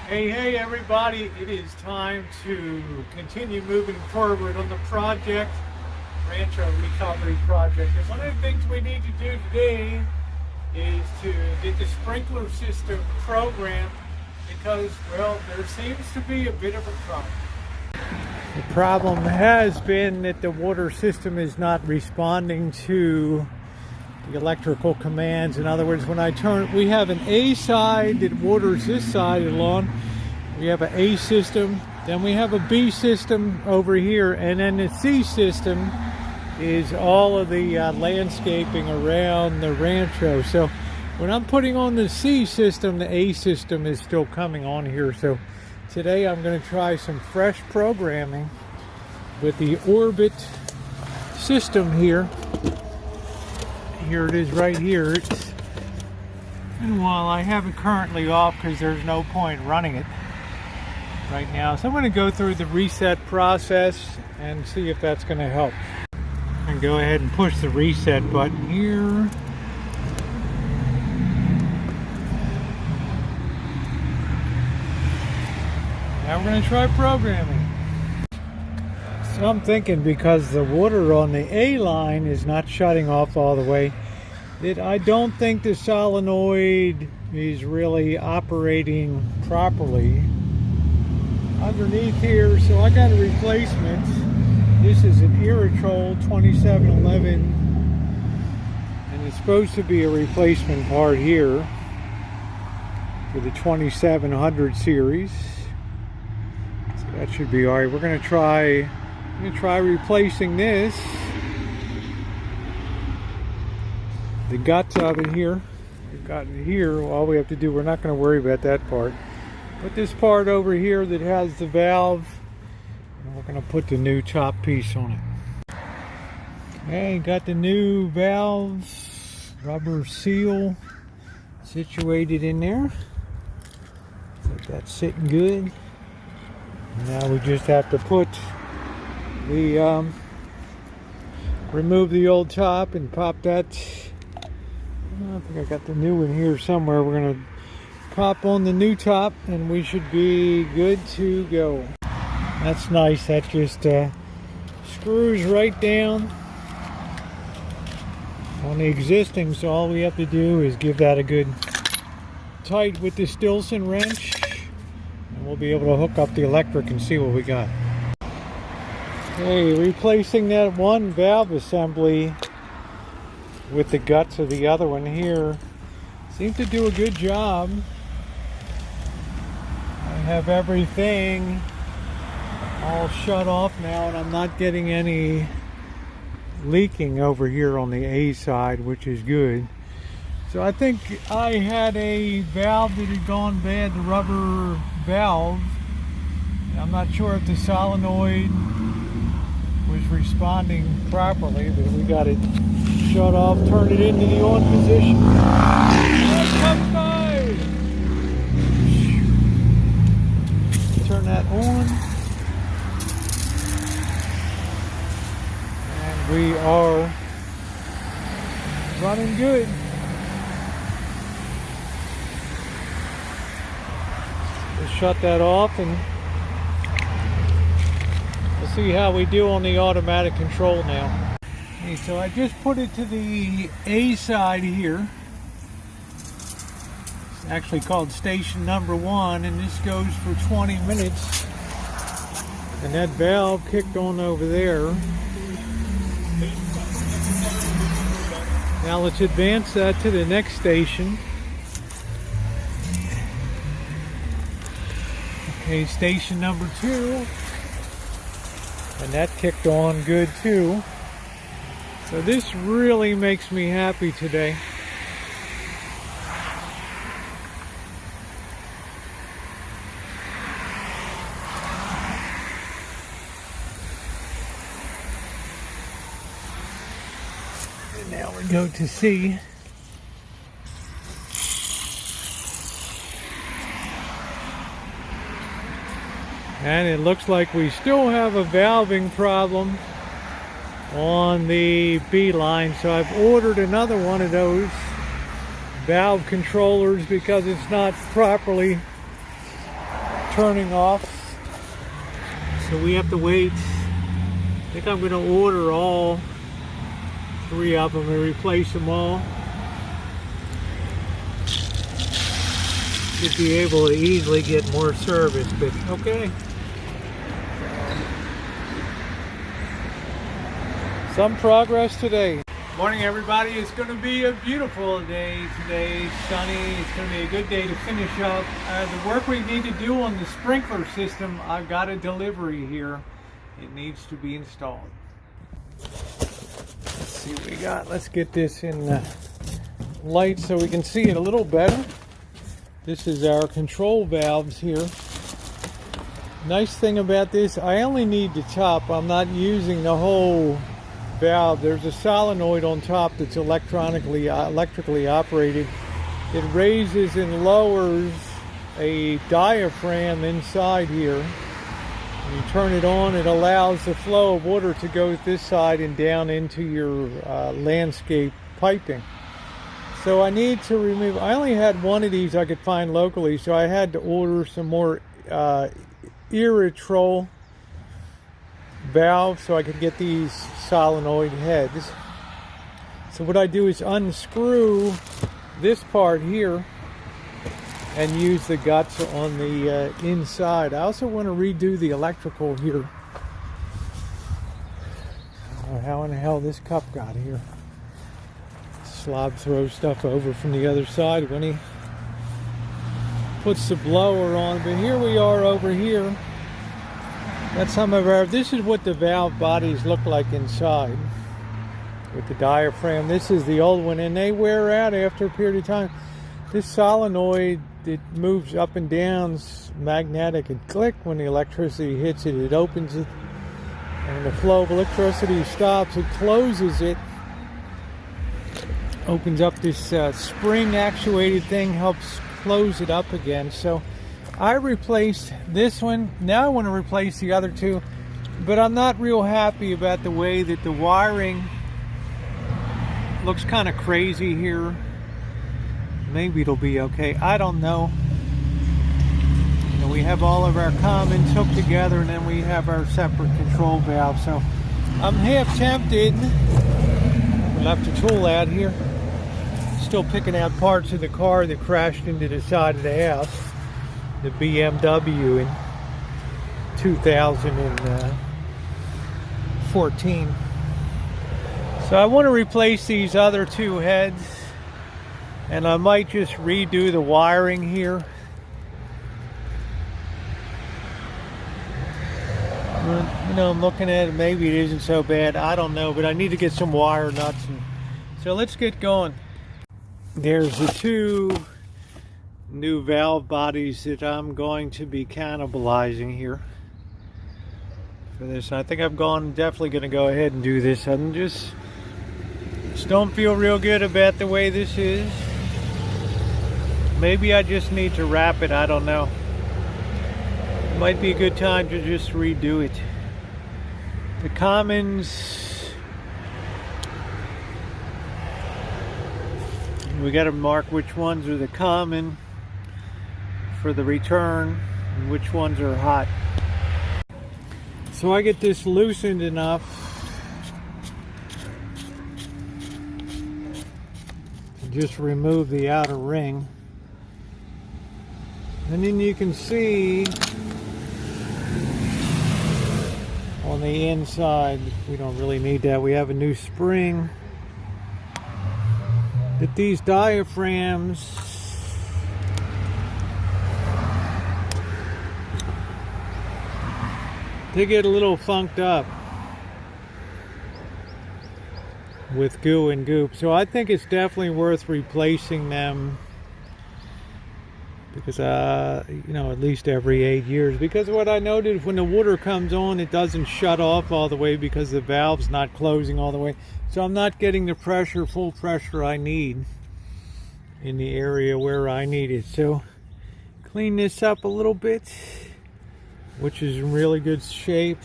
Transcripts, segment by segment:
Hey everybody, it is time to continue moving forward on the project, Rancho recovery project. And one of the things we need to do today is to get the sprinkler system programmed because, well, there seems to be a bit of a problem. The problem has been that the water system is not responding to the electrical commands. In other words, when I turn, we have an A side that waters this side of the lawn. We have an A system, then we have a B system over here, and then the C system is all of the landscaping around the Rancho. So when I'm putting on the C system, the A system is still coming on here. So today I'm going to try some fresh programming with the Orbit system here. Here it is right here. And while I have it currently off because there's no point running it right now, so I'm going to go through the reset process and see if that's going to help. And go ahead and push the reset button here. Now we're going to try programming. So I'm thinking because the water on the A line is not shutting off all the way, that I don't think the solenoid is really operating properly underneath here. So I got a replacement. This is an Irritrol 2711, and it's supposed to be a replacement part here for the 2700 series. So that should be all right. We're going to try replacing this, the guts of it here. We've got it here. All we have to do, we're not going to worry about that part. Put this part over here that has the valve, and we're going to put the new top piece on it. Okay, got the new valve rubber seal situated in there. Looks like that's sitting good. Now we just have to put the remove the old top and pop that. I think I got the new one here somewhere. We're going to pop on the new top and we should be good to go. That's nice. That just screws right down on the existing, so all we have to do is give that a good tight with the Stilson wrench, and we'll be able to hook up the electric and see what we got. Okay, replacing that one valve assembly with the guts of the other one here. Seems to do a good job. I have everything all shut off now, and I'm not getting any leaking over here on the A side, which is good. So I think I had a valve that had gone bad, the rubber valve. I'm not sure if the solenoid was responding properly, but we got it shut off, turn it into the on position. Turn that on. And we are running good. Let's shut that off and we'll see how we do on the automatic control now. Okay, so I just put it to the A side here. It's actually called station number 1, and this goes for 20 minutes. And that valve kicked on over there. Now let's advance that to the next station. Okay, station number 2. And that kicked on good too. So this really makes me happy today. And now we go to C. And it looks like we still have a valving problem on the B line, so I've ordered another one of those valve controllers because it's not properly turning off, so we have to wait. I think I'm going to order all 3 of them and replace them all to be able to easily get more service, but okay. Some progress today. Morning everybody, it's going to be a beautiful day today, sunny. It's going to be a good day to finish up the work we need to do on the sprinkler system. I've got a delivery here. It needs to be installed. Let's see what we got. Let's get this in light so we can see it a little better. This is our control valves here. Nice thing about this, I only need the top. I'm not using the whole valve. There's a solenoid on top that's electrically operated. It raises and lowers a diaphragm inside here. When you turn it on, it allows the flow of water to go this side and down into your landscape piping. So I need to remove, I only had one of these I could find locally, so I had to order some more Erythrol valve so I could get these solenoid heads. So what I do is unscrew this part here and use the guts on the inside. I also want to redo the electrical here. Oh, how in the hell this cup got here? Slob throws stuff over from the other side when he puts the blower on, but here we are over here. That's some of our, this is what the valve bodies look like inside with the diaphragm. This is the old one, and they wear out after a period of time. This solenoid, it moves up and down, magnetic, and click when the electricity hits it. It opens it, and when the flow of electricity stops, it closes it. Opens up this spring actuated thing, helps close it up again. So I replaced this one. Now I want to replace the other two, but I'm not real happy about the way that the wiring looks kind of crazy here. Maybe it'll be okay. I don't know. You know, we have all of our commons hooked together, and then we have our separate control valve. So I'm half tempted. We left the tool out here. Still picking out parts of the car that crashed into the side of the house. The BMW in 2014. So I want to replace these other 2 heads, and I might just redo the wiring here. You know, I'm looking at it, maybe it isn't so bad, I don't know, but I need to get some wire nuts. So let's get going. There's the 2 new valve bodies that I'm going to be cannibalizing here for this. I think I'm definitely going to go ahead and do this. I'm just don't feel real good about the way this is. Maybe I just need to wrap it, I don't know. It might be a good time to just redo it. The commons, we got to mark which ones are the common for the return and which ones are hot. So I get this loosened enough to just remove the outer ring, and then you can see on the inside, we don't really need that, we have a new spring, that these diaphragms they get a little funked up with goo and goop. So I think it's definitely worth replacing them, because you know, at least every 8 years, because what I noticed, when the water comes on, it doesn't shut off all the way because the valve's not closing all the way. So I'm not getting the pressure, full pressure I need in the area where I need it. So clean this up a little bit, which is in really good shape.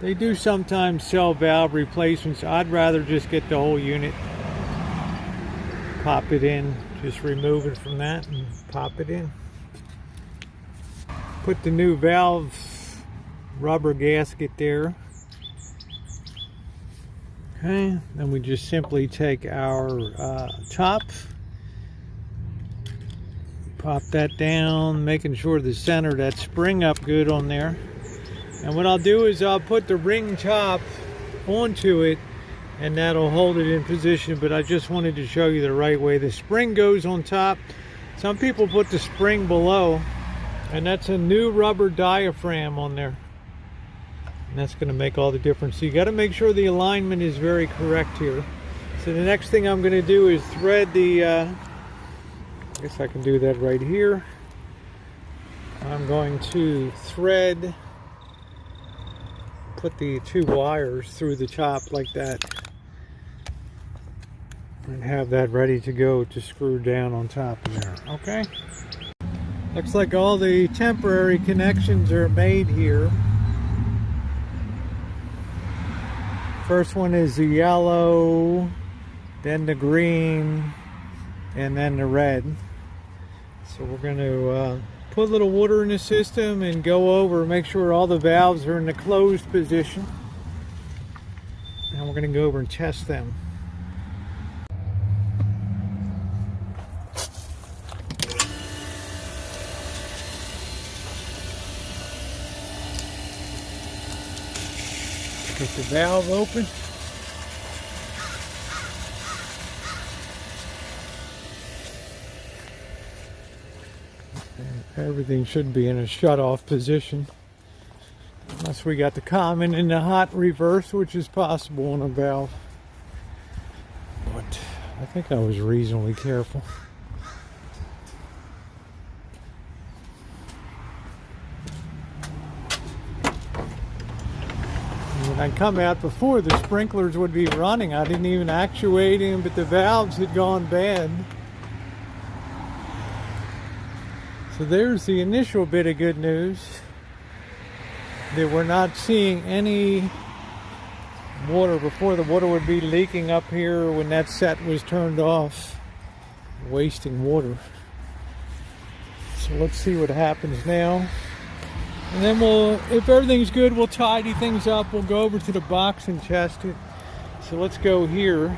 They do sometimes sell valve replacements. I'd rather just get the whole unit, pop it in, just remove it from that and pop it in. put the new valve rubber gasket there. Okay, then we just simply take our top, pop that down, making sure to center that spring up good on there. And what I'll do is I'll put the ring top onto it, and that'll hold it in position, but I just wanted to show you the right way. The spring goes on top. Some people put the spring below, and that's a new rubber diaphragm on there. And that's going to make all the difference. So you got to make sure the alignment is very correct here. So the next thing I'm going to do is thread the, I guess I can do that right here. I'm going to thread, put the two wires through the top like that, and have that ready to go to screw down on top of there. Okay. Looks like all the temporary connections are made here. First one is the yellow, then the green, and then the red. So we're going to put a little water in the system and go over, make sure all the valves are in the closed position. And we're going to go over and test them. Get the valve open. And everything should be in a shut-off position. Unless we got the common in the hot reverse, which is possible on a valve. But I think I was reasonably careful. When I come out before, the sprinklers would be running. I didn't even actuate them, but the valves had gone bad. So there's the initial bit of good news, that we're not seeing any water. Before, the water would be leaking up here when that set was turned off, wasting water. So let's see what happens now. And then if everything's good, we'll tidy things up. We'll go over to the box and test it. So let's go here.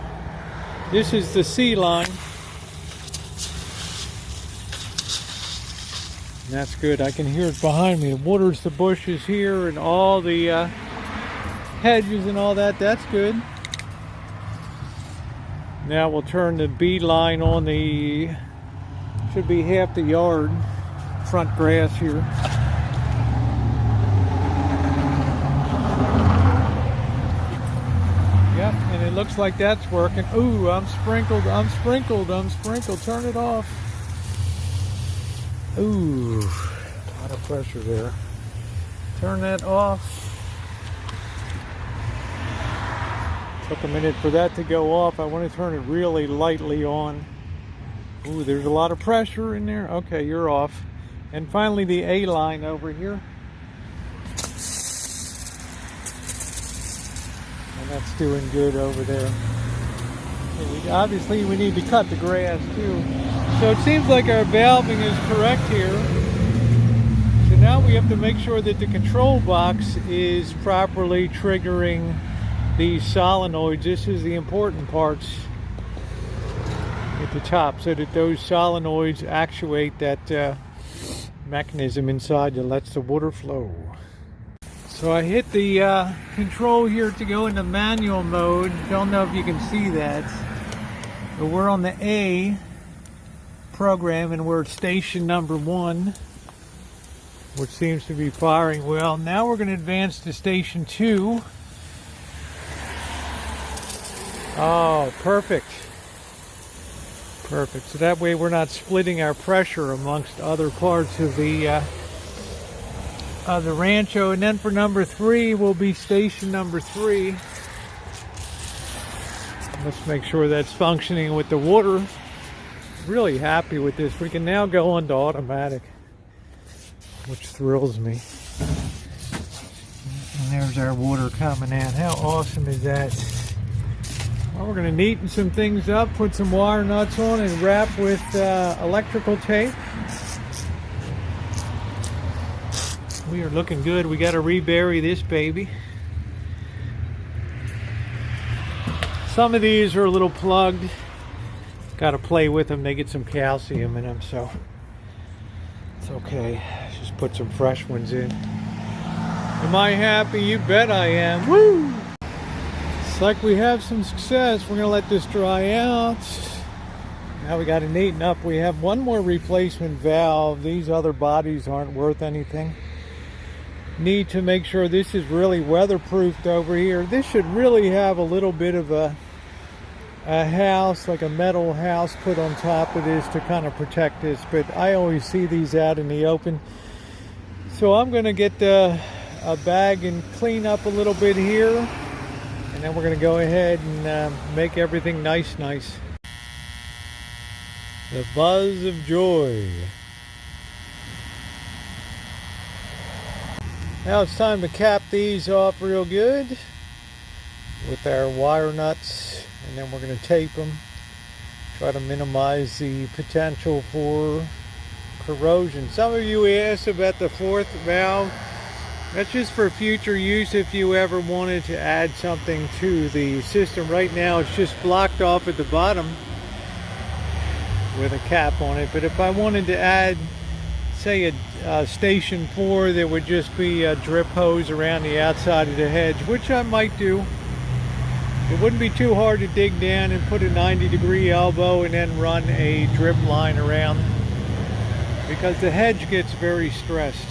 This is the C line. And that's good. I can hear it behind me. It waters the bushes here and all the hedges and all that. That's good. Now we'll turn the B line on the, should be half the yard, front grass here. Yep, and it looks like that's working. Ooh, I'm sprinkled. Turn it off. Ooh, a lot of pressure there. Turn that off. Took a minute for that to go off. I want to turn it really lightly on. Ooh, there's a lot of pressure in there. Okay, you're off. And finally the A line over here. That's doing good over there. Obviously we need to cut the grass too. So it seems like our valving is correct here. So now we have to make sure that the control box is properly triggering these solenoids. This is the important parts at the top, so that those solenoids actuate that mechanism inside that lets the water flow. So I hit the control here to go into manual mode. Don't know if you can see that. But we're on the A program and we're at station number 1, which seems to be firing well. Now we're going to advance to station 2. Oh, perfect. Perfect. So that way we're not splitting our pressure amongst other parts of the Rancho. And then for number 3 will be station number 3. Let's make sure that's functioning with the water. Really happy with this. We can now go on to automatic, which thrills me. And there's our water coming out. How awesome is that? Well, we're going to neaten some things up, put some wire nuts on, and wrap with electrical tape. We are looking good. We got to rebury this baby. Some of these are a little plugged. Got to play with them. They get some calcium in them, so it's okay. Just put some fresh ones in. Am I happy? You bet I am. Woo! It's like we have some success. We're going to let this dry out. Now we got it neaten up. We have one more replacement valve. These other bodies aren't worth anything. Need to make sure this is really weatherproofed over here. This should really have a little bit of a house, like a metal house put on top of this to kind of protect this, but I always see these out in the open. So I'm going to get a bag and clean up a little bit here, and then we're going to go ahead and make everything nice. The buzz of joy. Now it's time to cap these off real good with our wire nuts, and then we're going to tape them. Try to minimize the potential for corrosion. Some of you asked about the fourth valve. That's just for future use if you ever wanted to add something to the system. Right now it's just blocked off at the bottom with a cap on it, but if I wanted to add, say, a station 4, there would just be a drip hose around the outside of the hedge, which I might do. It wouldn't be too hard to dig down and put a 90-degree elbow and then run a drip line around, because the hedge gets very stressed.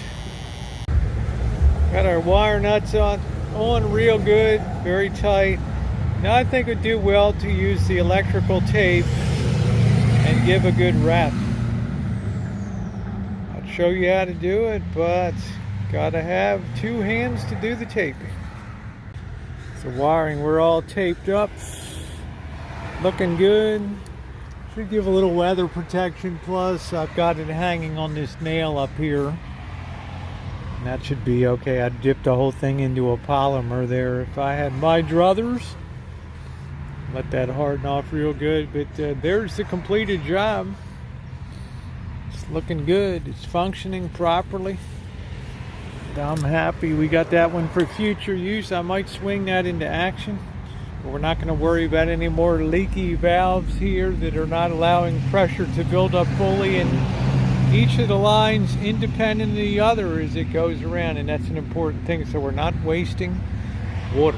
Got our wire nuts on real good, very tight. Now I think it would do well to use the electrical tape and give a good wrap. I'll show you how to do it, but gotta have 2 hands to do the taping. So wiring, we're all taped up, looking good. Should give a little weather protection, plus I've got it hanging on this nail up here, and that should be okay. I dipped the whole thing into a polymer there if I had my druthers. Let that harden off real good, but there's the completed job. It's looking good. It's functioning properly. I'm happy we got that one for future use. I might swing that into action, but we're not going to worry about any more leaky valves here that are not allowing pressure to build up fully, and each of the lines independent of the other as it goes around, and that's an important thing, so we're not wasting water.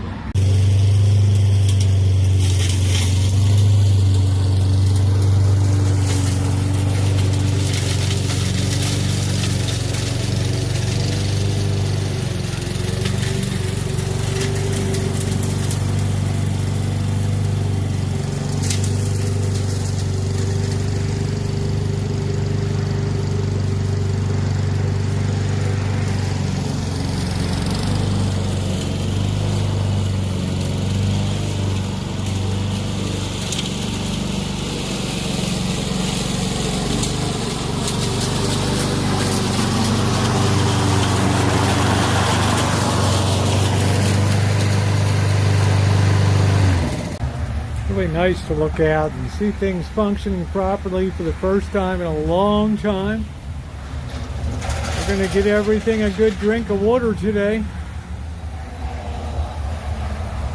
Really nice to look out and see things functioning properly for the first time in a long time. We're going to get everything a good drink of water today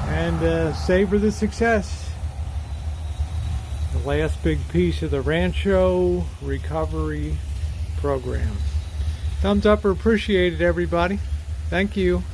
and savor the success. The last big piece of the Rancho recovery program. Thumbs up or appreciate it, everybody. Thank you.